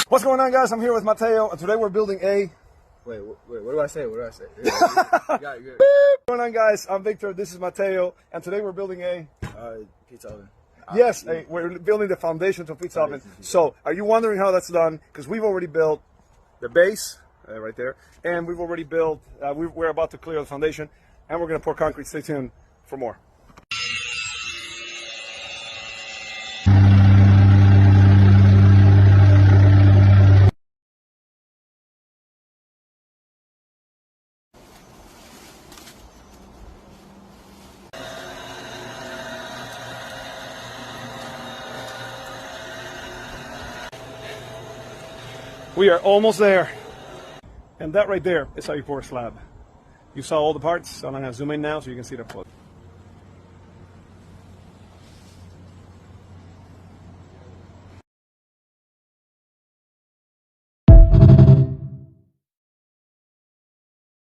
What's going on, guys? I'm here with Mateo, and today we're building a... Wait, what do I say? What do I say? You got it, good. What's going on, guys? I'm Victor, this is Mateo, and today we're building a... Pizza oven. Yes, we're building the foundation to pizza oven. So, are you wondering how that's done? Because we've already built the base, right there, and we've already built, we're about to clear the foundation, and we're going to pour concrete. Stay tuned for more. We are almost there. And that right there is how you pour a slab. You saw all the parts, so I'm going to zoom in now so you can see the